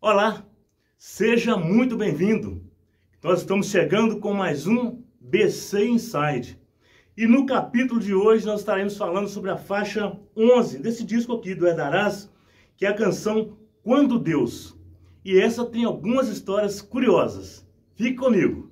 Olá, seja muito bem-vindo. Nós estamos chegando com mais um BC Inside. E no capítulo de hoje nós estaremos falando sobre a faixa 11 desse disco aqui do Edarás, que é a canção Quando Deus. E essa tem algumas histórias curiosas. Fique comigo.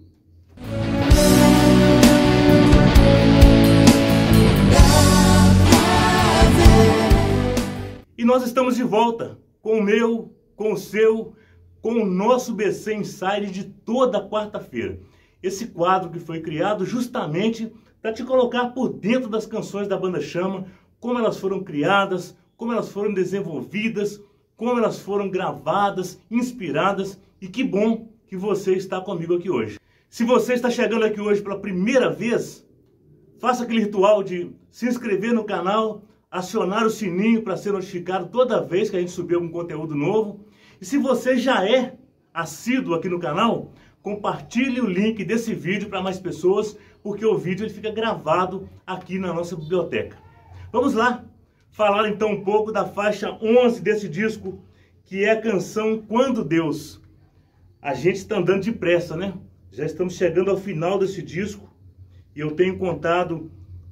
E nós estamos de volta com o meu, com o seu, com o nosso BC Inside de toda quarta-feira. Esse quadro que foi criado justamente para te colocar por dentro das canções da Banda Chama, como elas foram criadas, como elas foram desenvolvidas, como elas foram gravadas, inspiradas, e que bom que você está comigo aqui hoje. Se você está chegando aqui hoje pela primeira vez, faça aquele ritual de se inscrever no canal, acionar o sininho para ser notificado toda vez que a gente subir algum conteúdo novo. E se você já é assíduo aqui no canal, compartilhe o link desse vídeo para mais pessoas, porque o vídeo ele fica gravado aqui na nossa biblioteca. Vamos lá, falar então um pouco da faixa 11 desse disco, que é a canção Quando Deus. A gente está andando depressa, né? Já estamos chegando ao final desse disco, e eu tenho contado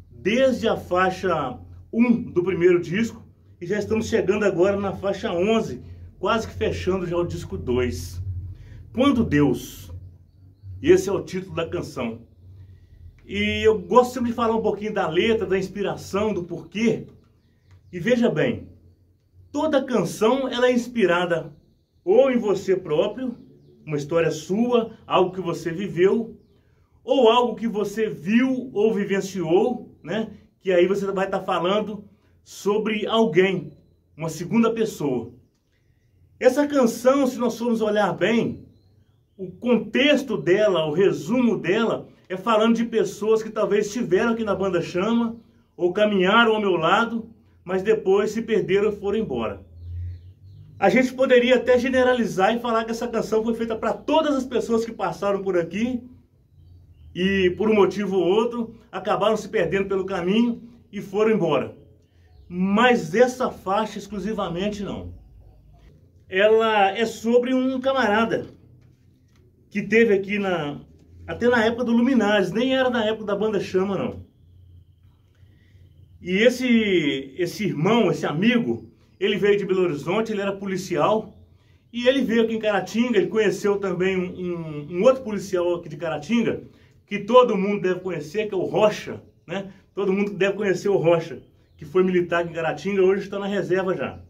desde a faixa 1 do primeiro disco, e já estamos chegando agora na faixa 11, quase que fechando já o disco 2. Quando Deus. Esse é o título da canção. E eu gosto sempre de falar um pouquinho da letra, da inspiração, do porquê. E veja bem, toda canção ela é inspirada ou em você próprio, uma história sua, algo que você viveu, ou algo que você viu ou vivenciou, né? Que aí você vai estar falando sobre alguém, uma segunda pessoa. Essa canção, se nós formos olhar bem, o contexto dela, o resumo dela, é falando de pessoas que talvez estiveram aqui na Banda Chama, ou caminharam ao meu lado, mas depois se perderam e foram embora. A gente poderia até generalizar e falar que essa canção foi feita para todas as pessoas que passaram por aqui, e por um motivo ou outro, acabaram se perdendo pelo caminho e foram embora. Mas essa faixa exclusivamente não. Ela é sobre um camarada que teve aqui até na época do Luminares, nem era na época da Banda Chama não. E esse irmão, esse amigo, ele veio de Belo Horizonte, ele era policial, e ele veio aqui em Caratinga, ele conheceu também um outro policial aqui de Caratinga, que todo mundo deve conhecer, que é o Rocha, né? Todo mundo deve conhecer o Rocha, que foi militar aqui em Caratinga, hoje está na reserva já.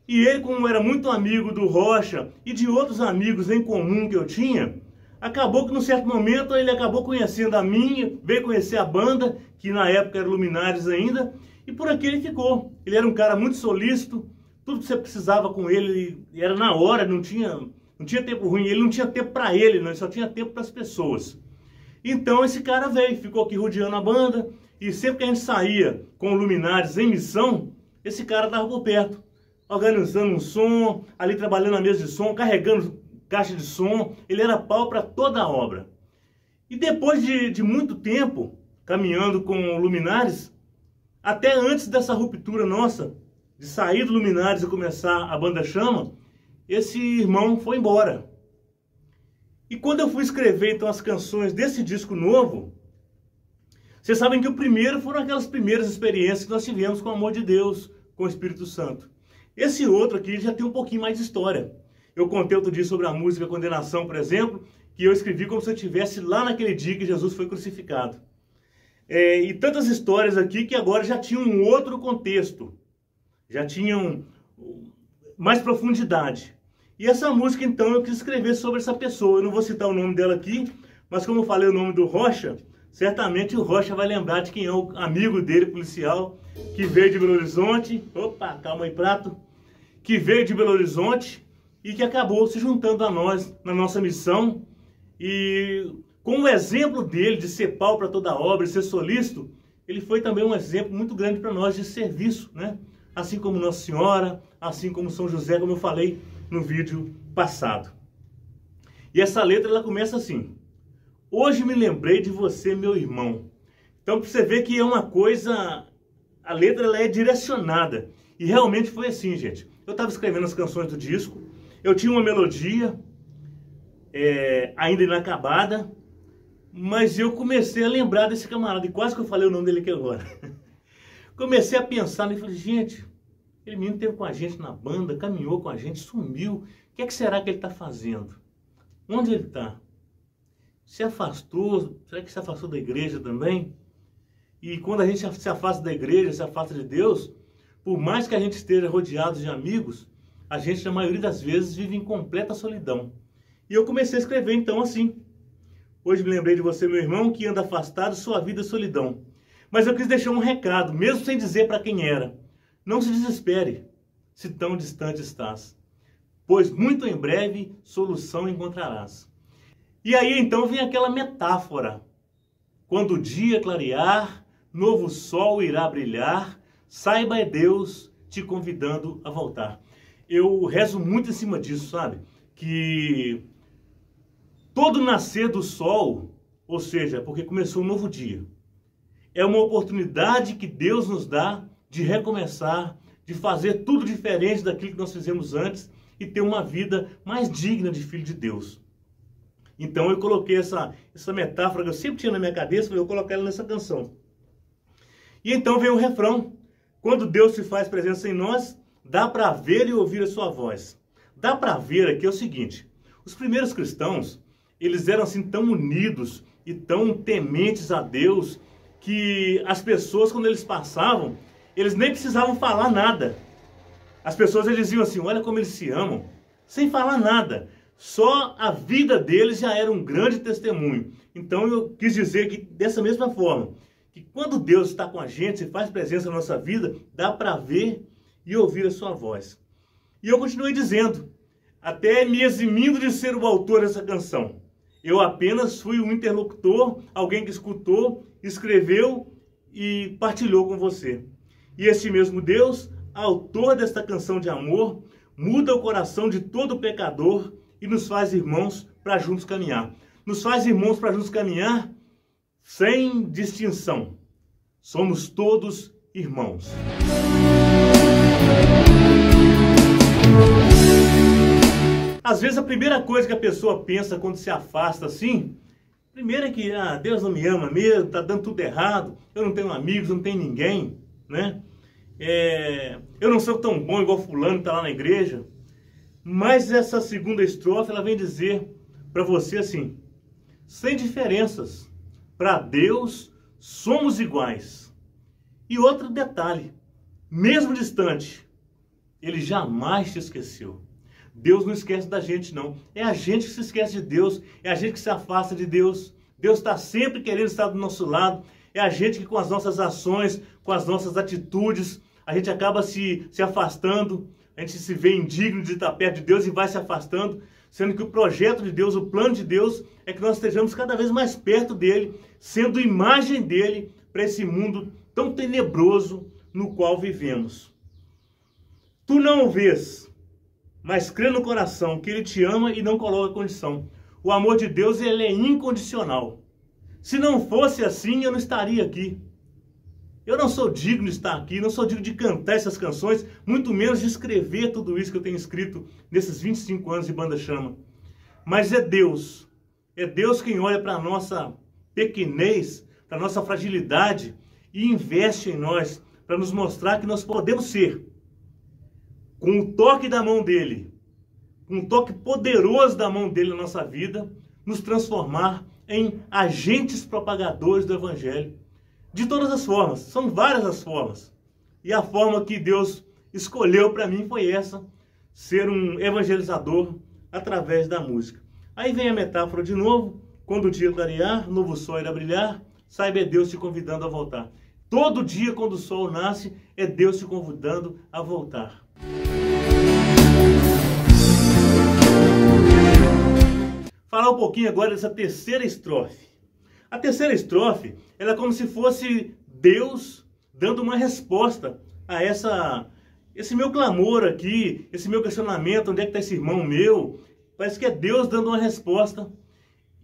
E ele, como era muito amigo do Rocha e de outros amigos em comum que eu tinha, acabou que num certo momento ele acabou conhecendo a minha, veio conhecer a banda, que na época era Luminares ainda, e por aqui ele ficou. Ele era um cara muito solícito, tudo que você precisava com ele era na hora, não tinha tempo ruim, ele não tinha tempo para ele, não, ele só tinha tempo para as pessoas. Então esse cara veio, ficou aqui rodeando a banda, e sempre que a gente saía com o Luminares em missão, esse cara estava por perto, organizando um som, ali trabalhando na mesa de som, carregando caixa de som. Ele era pau para toda a obra. E depois de muito tempo, caminhando com o Luminares, até antes dessa ruptura nossa, de sair do Luminares e começar a Banda Chama, esse irmão foi embora. E quando eu fui escrever então as canções desse disco novo, vocês sabem que o primeiro foram aquelas primeiras experiências que nós tivemos com o amor de Deus, com o Espírito Santo. Esse outro aqui já tem um pouquinho mais de história. Eu contei outro dia sobre a música Condenação, por exemplo, que eu escrevi como se eu estivesse lá naquele dia que Jesus foi crucificado. E tantas histórias aqui que agora já tinham um outro contexto, já tinham mais profundidade. E essa música, então, eu quis escrever sobre essa pessoa. Eu não vou citar o nome dela aqui, mas como eu falei o nome do Rocha, certamente o Rocha vai lembrar de quem é o amigo dele, policial, que veio de Belo Horizonte. Opa, calma aí, prato. Que veio de Belo Horizonte e que acabou se juntando a nós na nossa missão. E com o exemplo dele de ser pau para toda a obra, de ser solícito, ele foi também um exemplo muito grande para nós de serviço, né? Assim como Nossa Senhora, assim como São José, como eu falei no vídeo passado. E essa letra ela começa assim: hoje me lembrei de você, meu irmão. Então, para você ver que é uma coisa, a letra ela é direcionada. E realmente foi assim, gente. Eu estava escrevendo as canções do disco, Eu tinha uma melodia, ainda inacabada, mas eu comecei a lembrar desse camarada, e quase que eu falei o nome dele aqui agora. Comecei a pensar, e falei, gente, aquele menino esteve com a gente na banda, caminhou com a gente, sumiu. O que será que ele está fazendo? Onde ele está? Se afastou? Será que se afastou da igreja também? E quando a gente se afasta da igreja, se afasta de Deus, por mais que a gente esteja rodeado de amigos, a gente, na maioria das vezes, vive em completa solidão. E eu comecei a escrever, então, assim. Hoje me lembrei de você, meu irmão, que anda afastado, sua vida é solidão. Mas eu quis deixar um recado, mesmo sem dizer para quem era. Não se desespere, se tão distante estás, pois muito em breve solução encontrarás. E aí, então, vem aquela metáfora. Quando o dia clarear, novo sol irá brilhar, saiba é Deus te convidando a voltar. Eu rezo muito em cima disso, sabe? Que todo nascer do sol, ou seja, porque começou um novo dia, é uma oportunidade que Deus nos dá de recomeçar, de fazer tudo diferente daquilo que nós fizemos antes e ter uma vida mais digna de filho de Deus. Então eu coloquei essa metáfora que eu sempre tinha na minha cabeça, eu coloquei ela nessa canção. E então vem o refrão. Quando Deus se faz presença em nós, dá para ver e ouvir a sua voz. Dá para ver aqui é o seguinte, os primeiros cristãos, eles eram assim tão unidos e tão tementes a Deus, que as pessoas, quando eles passavam, eles nem precisavam falar nada. As pessoas eles diziam assim, olha como eles se amam, sem falar nada. Só a vida deles já era um grande testemunho. Então eu quis dizer que dessa mesma forma, que quando Deus está com a gente, se faz presença na nossa vida, dá para ver e ouvir a sua voz. E eu continuei dizendo, até me eximindo de ser o autor dessa canção. Eu apenas fui um interlocutor, alguém que escutou, escreveu e partilhou com você. E este mesmo Deus, autor desta canção de amor, muda o coração de todo pecador e nos faz irmãos para juntos caminhar. Nos faz irmãos para juntos caminhar sem distinção. Somos todos irmãos. Às vezes a primeira coisa que a pessoa pensa quando se afasta assim, primeiro é que Deus não me ama mesmo, está dando tudo errado, eu não tenho amigos, não tenho ninguém, né? Eu não sou tão bom igual fulano que está lá na igreja. Mas essa segunda estrofe, ela vem dizer para você assim, sem diferenças, para Deus somos iguais. E outro detalhe, mesmo distante, Ele jamais te esqueceu. Deus não esquece da gente, não. É a gente que se esquece de Deus. É a gente que se afasta de Deus. Deus está sempre querendo estar do nosso lado. É a gente que com as nossas ações, com as nossas atitudes, a gente acaba se afastando. A gente se vê indigno de estar perto de Deus e vai se afastando. Sendo que o projeto de Deus, o plano de Deus, é que nós estejamos cada vez mais perto dEle, sendo imagem dEle para esse mundo tão tenebroso no qual vivemos. Tu não o vês, mas crê no coração que Ele te ama e não coloca condição. O amor de Deus, ele é incondicional. Se não fosse assim, eu não estaria aqui. Eu não sou digno de estar aqui, não sou digno de cantar essas canções, muito menos de escrever tudo isso que eu tenho escrito nesses 25 anos de Banda Chama. Mas é Deus quem olha para a nossa pequenez, para a nossa fragilidade e investe em nós para nos mostrar que nós podemos ser, com o toque da mão dele, com o toque poderoso da mão dele na nossa vida, nos transformar em agentes propagadores do Evangelho. De todas as formas, são várias as formas. E a forma que Deus escolheu para mim foi essa, ser um evangelizador através da música. Aí vem a metáfora de novo, quando o dia clarear, novo sol irá brilhar, saiba é Deus te convidando a voltar. Todo dia quando o sol nasce, é Deus te convidando a voltar. Falar um pouquinho agora dessa terceira estrofe. A terceira estrofe, ela é como se fosse Deus dando uma resposta a esse meu clamor aqui, esse meu questionamento, onde é que está esse irmão meu? Parece que é Deus dando uma resposta.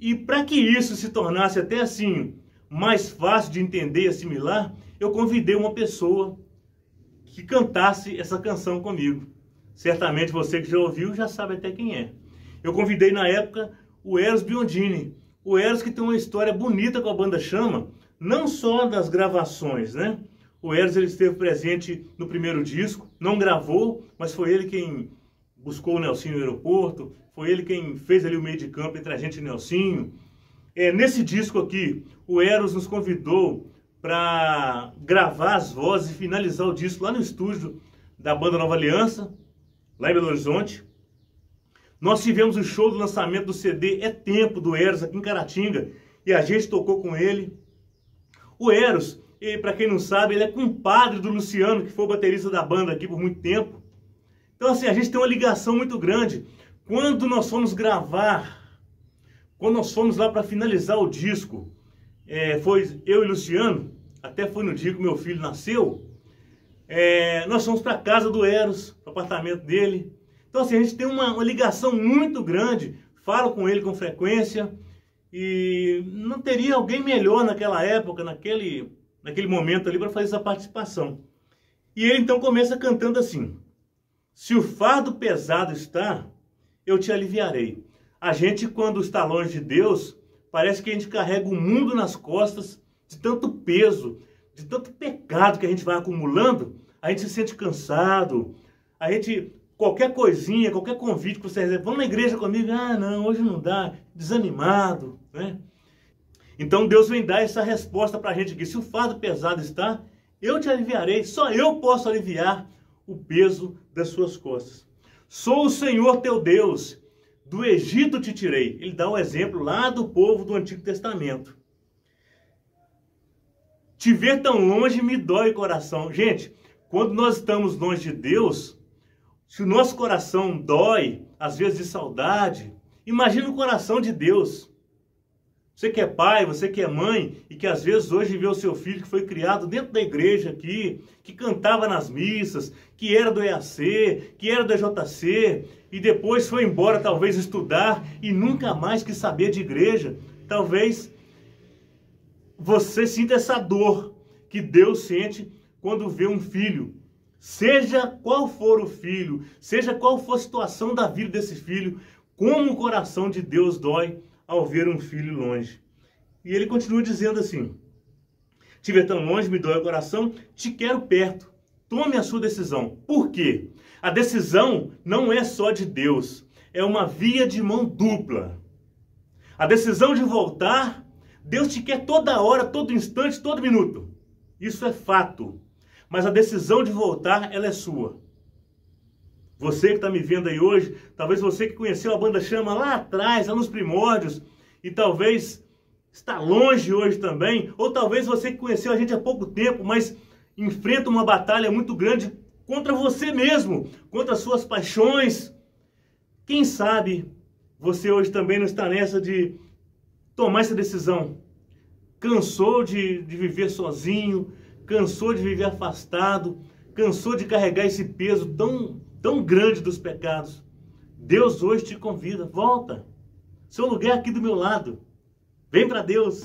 E para que isso se tornasse até assim mais fácil de entender e assimilar, eu convidei uma pessoa que cantasse essa canção comigo. Certamente você que já ouviu já sabe até quem é. Eu convidei na época o Eros Biondini. O Eros que tem uma história bonita com a banda Chama, não só das gravações, né? O Eros ele esteve presente no primeiro disco, não gravou, mas foi ele quem buscou o Nelsinho no aeroporto, foi ele quem fez ali o meio de campo entre a gente e o Nelsinho. Nesse disco aqui, o Eros nos convidou para gravar as vozes e finalizar o disco lá no estúdio da banda Nova Aliança, lá em Belo Horizonte. Nós tivemos o show do lançamento do CD É Tempo, do Eros, aqui em Caratinga, e a gente tocou com ele. O Eros, para quem não sabe, ele é compadre do Luciano, que foi o baterista da banda aqui por muito tempo. Então, assim, a gente tem uma ligação muito grande. Quando nós fomos gravar, quando nós fomos lá para finalizar o disco, foi eu e Luciano, até foi no dia que meu filho nasceu, nós fomos para a casa do Eros, para o apartamento dele. Então, assim, a gente tem uma ligação muito grande, falo com ele com frequência, e não teria alguém melhor naquela época, naquele momento ali, para fazer essa participação. E ele então começa cantando assim: se o fardo pesado está, eu te aliviarei. A gente, quando está longe de Deus, parece que a gente carrega o mundo nas costas de tanto peso, de tanto pecado que a gente vai acumulando, a gente se sente cansado, a gente... Qualquer coisinha, qualquer convite que você recebe, vamos na igreja comigo, não, hoje não dá, desanimado, né? Então Deus vem dar essa resposta para a gente aqui: se o fardo pesado está, eu te aliviarei, só eu posso aliviar o peso das suas costas. Sou o Senhor teu Deus, do Egito te tirei. Ele dá um exemplo lá do povo do Antigo Testamento. Te ver tão longe me dói o coração. Gente, quando nós estamos longe de Deus, se o nosso coração dói, às vezes de saudade, imagina o coração de Deus. Você que é pai, você que é mãe, e que às vezes hoje vê o seu filho que foi criado dentro da igreja aqui, que cantava nas missas, que era do EAC, que era do EJC, e depois foi embora talvez estudar e nunca mais quis saber de igreja. Talvez você sinta essa dor que Deus sente quando vê um filho. Seja qual for o filho, seja qual for a situação da vida desse filho, como o coração de Deus dói ao ver um filho longe. E ele continua dizendo assim: te ver tão longe me dói o coração, te quero perto, tome a sua decisão. Por quê? A decisão não é só de Deus, é uma via de mão dupla. A decisão de voltar, Deus te quer toda hora, todo instante, todo minuto. Isso é fato. Mas a decisão de voltar, ela é sua. Você que está me vendo aí hoje, talvez você que conheceu a banda Chama lá atrás, lá nos primórdios, e talvez está longe hoje também, ou talvez você que conheceu a gente há pouco tempo, mas enfrenta uma batalha muito grande contra você mesmo, contra as suas paixões. Quem sabe você hoje também não está nessa de tomar essa decisão. Cansou de viver sozinho, cansou de viver afastado, cansou de carregar esse peso tão grande dos pecados. Deus hoje te convida, volta. Seu lugar é aqui do meu lado. Vem para Deus.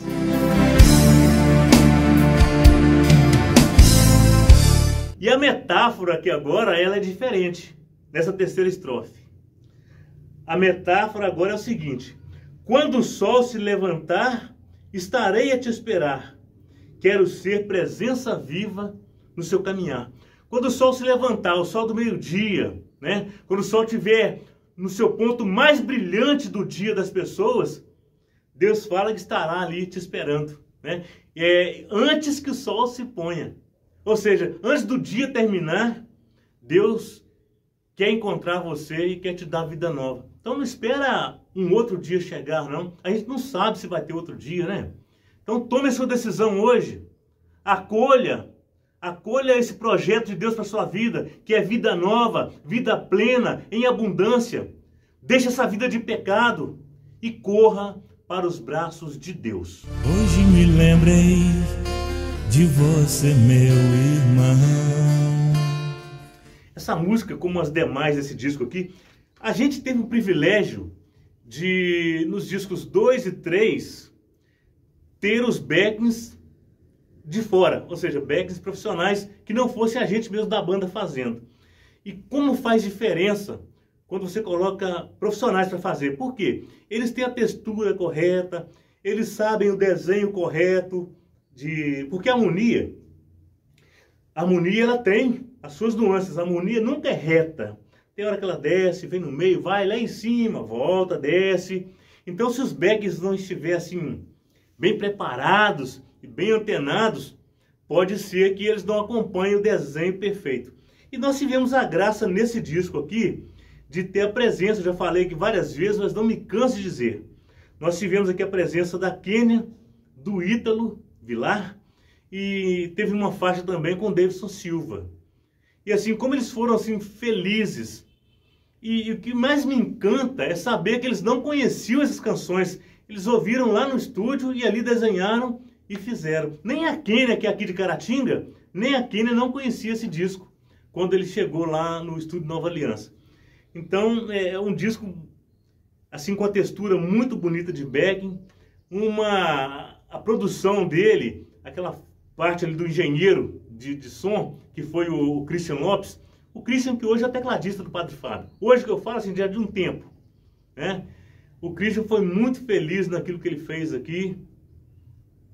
E a metáfora aqui agora, ela é diferente, nessa terceira estrofe. A metáfora agora é o seguinte: quando o sol se levantar, estarei a te esperar. Quero ser presença viva no seu caminhar. Quando o sol se levantar, o sol do meio-dia, né? Quando o sol estiver no seu ponto mais brilhante do dia das pessoas, Deus fala que estará ali te esperando, né? Antes que o sol se ponha. Ou seja, antes do dia terminar, Deus quer encontrar você e quer te dar vida nova. Então não espera um outro dia chegar, não. A gente não sabe se vai ter outro dia, né? Então tome a sua decisão hoje. Acolha esse projeto de Deus para a sua vida, que é vida nova, vida plena, em abundância. Deixe essa vida de pecado e corra para os braços de Deus. Hoje me lembrei de você, meu irmão. Essa música, como as demais desse disco aqui, a gente teve o privilégio de, nos discos 2 e 3, ter os backings de fora, ou seja, backings profissionais que não fosse a gente mesmo da banda fazendo. E como faz diferença quando você coloca profissionais para fazer. Por quê? Eles têm a textura correta, eles sabem o desenho correto, porque a harmonia ela tem as suas nuances. A harmonia nunca é reta. Tem hora que ela desce, vem no meio, vai lá em cima, volta, desce. Então, se os backs não estiverem assim, bem preparados e bem antenados, pode ser que eles não acompanhem o desenho perfeito. E nós tivemos a graça nesse disco aqui de ter a presença, já falei aqui várias vezes, mas não me canso de dizer. Nós tivemos aqui a presença da Kênia, do Ítalo Vilar, e teve uma faixa também com o Davidson Silva. E assim, como eles foram assim felizes. E o que mais me encanta é saber que eles não conheciam essas canções. Eles ouviram lá no estúdio e ali desenharam e fizeram. Nem a Kênia, que é aqui de Caratinga, nem a Kênia não conhecia esse disco quando ele chegou lá no estúdio Nova Aliança. Então, é um disco assim com a textura muito bonita de backing, a produção dele, aquela parte ali do engenheiro de som, que foi o Christian Lopes, o Christian que hoje é tecladista do Padre Fábio. Hoje que eu falo assim, já de um tempo, né? O Christian foi muito feliz naquilo que ele fez aqui.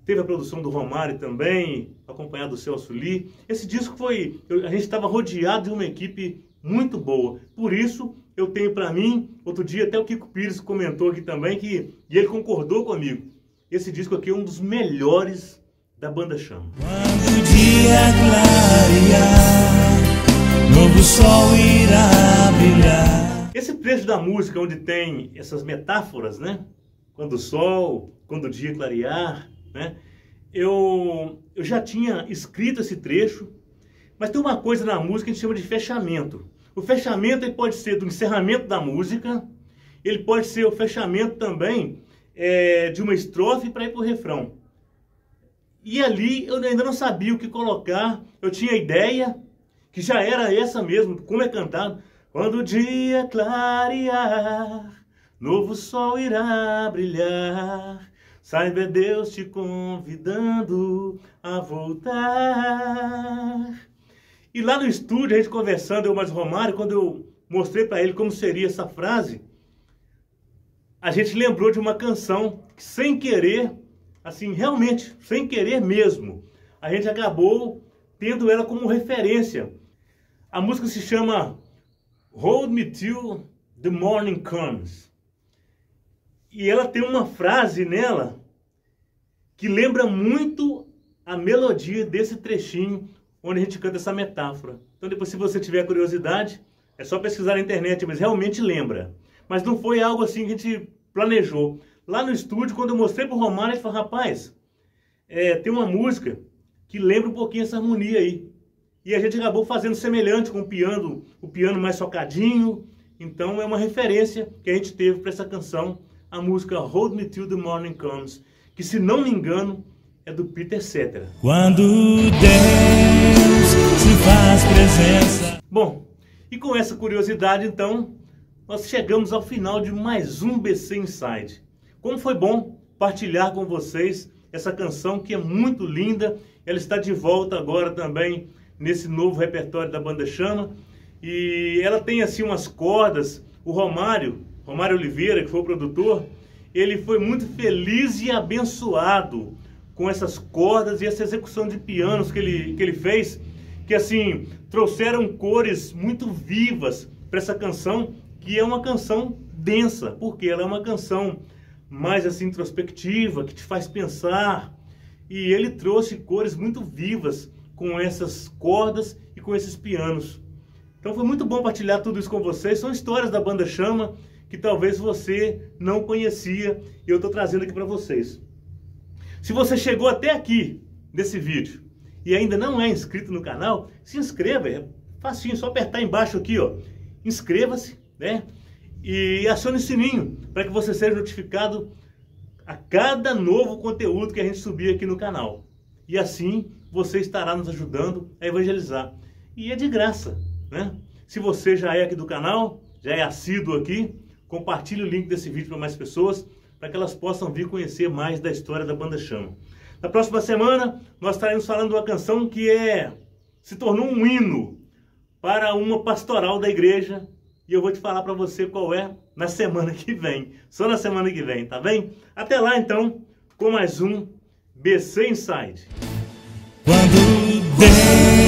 Teve a produção do Romário também, acompanhado do Celso Lee. Esse disco a gente estava rodeado de uma equipe muito boa. Por isso, eu tenho para mim, outro dia até o Kiko Pires comentou aqui também, e ele concordou comigo. Esse disco aqui é um dos melhores da Banda Chama. Quando o dia clarear, novo sol irá brilhar. Esse trecho da música onde tem essas metáforas, né? Quando o sol, quando o dia clarear, né? Eu já tinha escrito esse trecho, mas tem uma coisa na música que a gente chama de fechamento. O fechamento ele pode ser do encerramento da música, ele pode ser o fechamento também de uma estrofe para ir para o refrão. E ali eu ainda não sabia o que colocar, eu tinha a ideia, que já era essa mesmo, como é cantado. Quando o dia clarear, novo sol irá brilhar, saiba Deus te convidando a voltar. E lá no estúdio, a gente conversando, eu mais o Romário, quando eu mostrei para ele como seria essa frase, a gente lembrou de uma canção que, sem querer, assim, realmente, sem querer mesmo, a gente acabou tendo ela como referência. A música se chama Hold Me Till the Morning Comes. E ela tem uma frase nela que lembra muito a melodia desse trechinho onde a gente canta essa metáfora. Então depois, se você tiver curiosidade, é só pesquisar na internet, mas realmente lembra. Mas não foi algo assim que a gente planejou. Lá no estúdio, quando eu mostrei para o Romário, ele falou, rapaz, tem uma música que lembra um pouquinho essa harmonia aí. E a gente acabou fazendo semelhante com o piano mais socadinho. Então é uma referência que a gente teve para essa canção, a música Hold Me Till the Morning Comes, que, se não me engano, é do Peter Cetera. Quando Deus se faz presença. Bom, e com essa curiosidade, então, nós chegamos ao final de mais um BC Inside. Como foi bom partilhar com vocês essa canção que é muito linda. Ela está de volta agora também nesse novo repertório da Banda Chama. E ela tem assim umas cordas. O Romário Oliveira, que foi o produtor, ele foi muito feliz e abençoado com essas cordas e essa execução de pianos que ele fez, que assim, trouxeram cores muito vivas para essa canção, que é uma canção densa, porque ela é uma canção mais assim introspectiva, que te faz pensar, e ele trouxe cores muito vivas com essas cordas e com esses pianos. Então foi muito bom partilhar tudo isso com vocês. São histórias da Banda Chama que talvez você não conhecia e eu estou trazendo aqui para vocês. Se você chegou até aqui nesse vídeo e ainda não é inscrito no canal, se inscreva, é facinho, só apertar embaixo aqui, ó, inscreva-se, né? E acione o sininho para que você seja notificado a cada novo conteúdo que a gente subir aqui no canal. E assim você estará nos ajudando a evangelizar. E é de graça, né? Se você já é aqui do canal, já é assíduo aqui, compartilhe o link desse vídeo para mais pessoas, para que elas possam vir conhecer mais da história da Banda Chama. Na próxima semana, nós estaremos falando de uma canção que se tornou um hino para uma pastoral da igreja. E eu vou te falar para você qual é na semana que vem. Só na semana que vem, tá bem? Até lá, então, com mais um BC Inside. Quando Deus